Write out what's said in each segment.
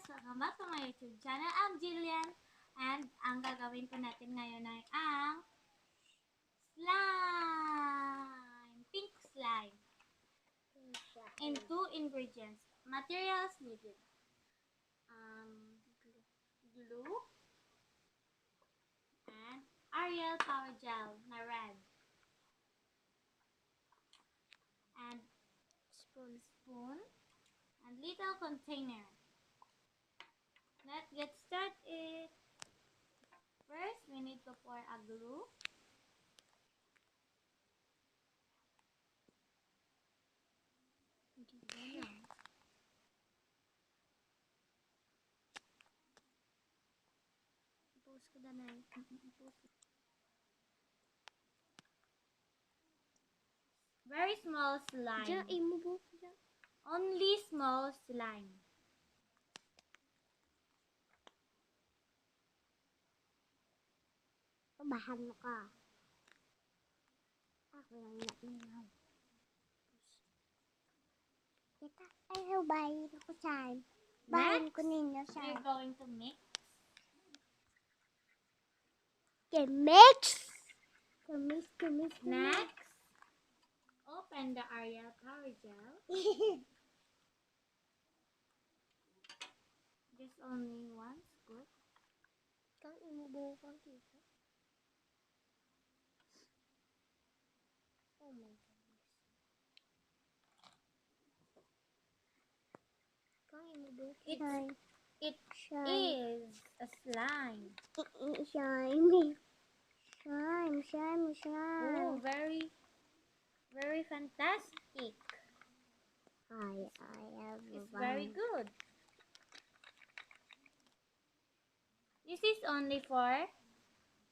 Welcome back to my YouTube channel. I'm Jillian. And ang gagawin po natin ngayon ay ang slime. Pink slime. In 2 ingredients. Materials needed. Glue. And Ariel Power Gel na red. And spoon. And little container. Let's get started. First, we need to pour a glue. Post ko na. Very small slime. Only small slime. Bahan mo ka. Ako lang nainaw. Kita, ayaw bahin ako saan. Bahin ko ninyo We're saan. going to mix. Okay, mix. Mix. Next, open the Ariel Power Gel. Just only one scoop. Kang imubuho kang kita. Oh my goodness. Kang imubuho. It Shine. is a slime. Shine. Oh, very, very fantastic. I have It's very good. This is only for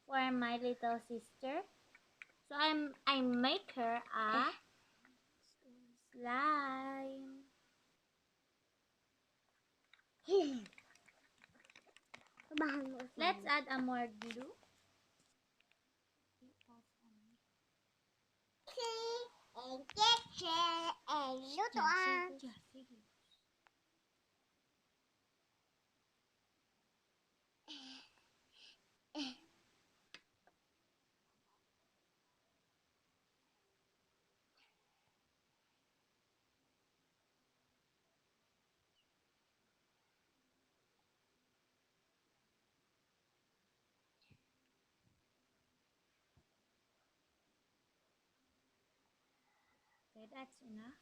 my little sister. So I make her a slime. Bahan mo saan. Let's add a more glue. And kitchen and lutuan. Okay, that's enough.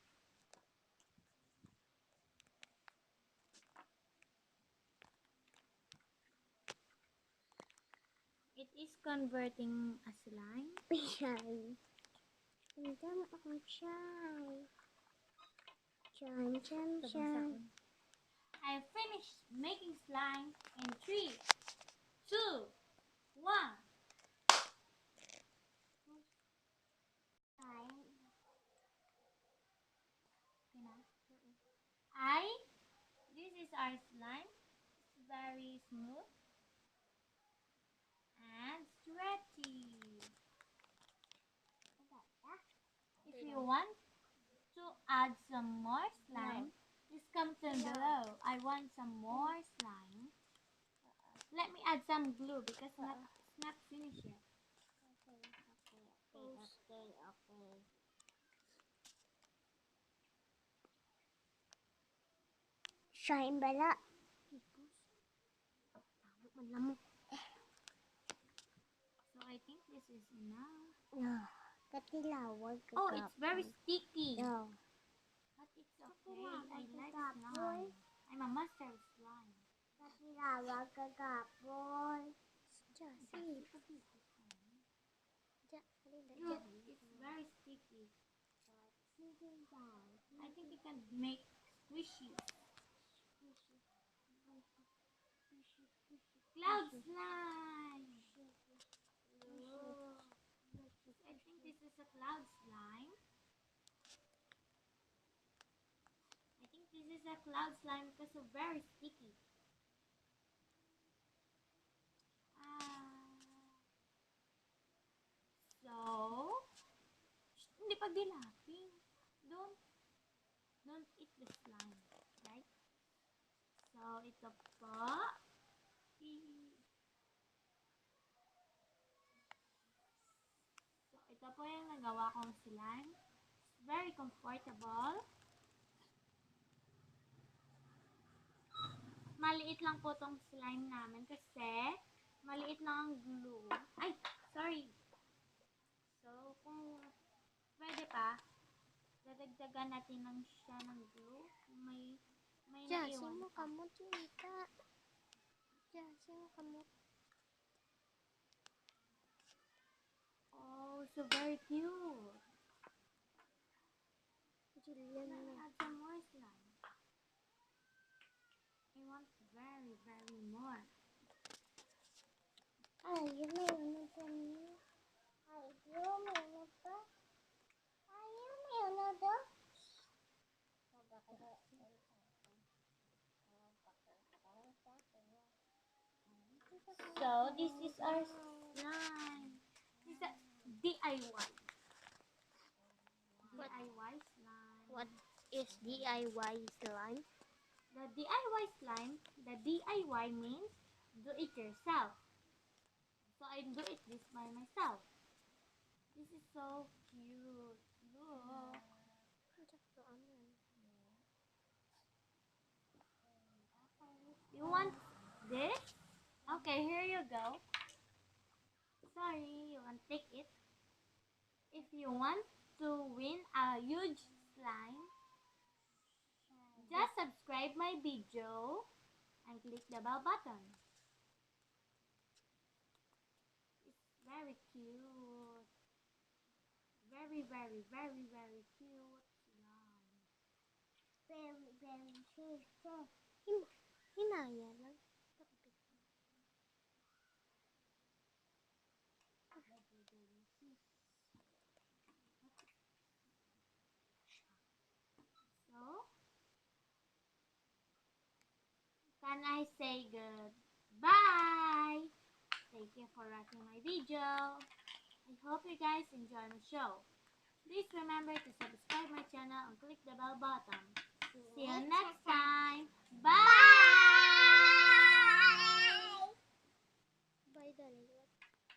It is converting a slime. Shine. Hanggang akong shine. Shine. I finished making slime in 3, 2, 1. This is our slime. It's very smooth and stretchy. If you want to add some more slime, just comment below. I want some more slime. Let me add some glue because it's not finished yet. Okay. Shine bala. So I think this is enough. No. Katilawag ka. Oh, it's very sticky. No. But it's okay. I like slime. I'm a master of slime. Katilawag ka gapon. It's very sticky. I think you can make squishy. Cloud slime. I think this is a cloud slime. I think this is a cloud slime because it's very sticky. So, hindi pagdilapin. Don't eat the slime, right? So ito po. So, ito po yung nagawa kong slime. It's very comfortable. Maliit lang po tong slime namin kasi maliit lang ang glue. Ay, sorry. So, kung pwede pa, dadagdagan natin lang siya ng glue. May Jasin naiwan mo pa. kamu, Chika. Jasin mo kamu. Oh, so very cute. Julian Let me na. add some more slime. I want very, very more. Ay, yun na yun na dyan. Ay, yun na yun na to. Ay, yun na yun na to. So, this is our slime. This is a DIY. DIY slime. What is DIY slime? The DIY slime, the DIY means do it yourself. So, I do it this by myself. This is so cute. Look. You want this? Okay, here you go. Sorry, you want to take it. If you want to win a huge slime, just subscribe my video and click the bell button. It's very cute. Very, very, very, very cute slime. Very, very cute. Hinaya lang. So, can I say goodbye? Thank you for watching my video. I hope you guys enjoy my show. Please remember to subscribe my channel and click the bell button. See you next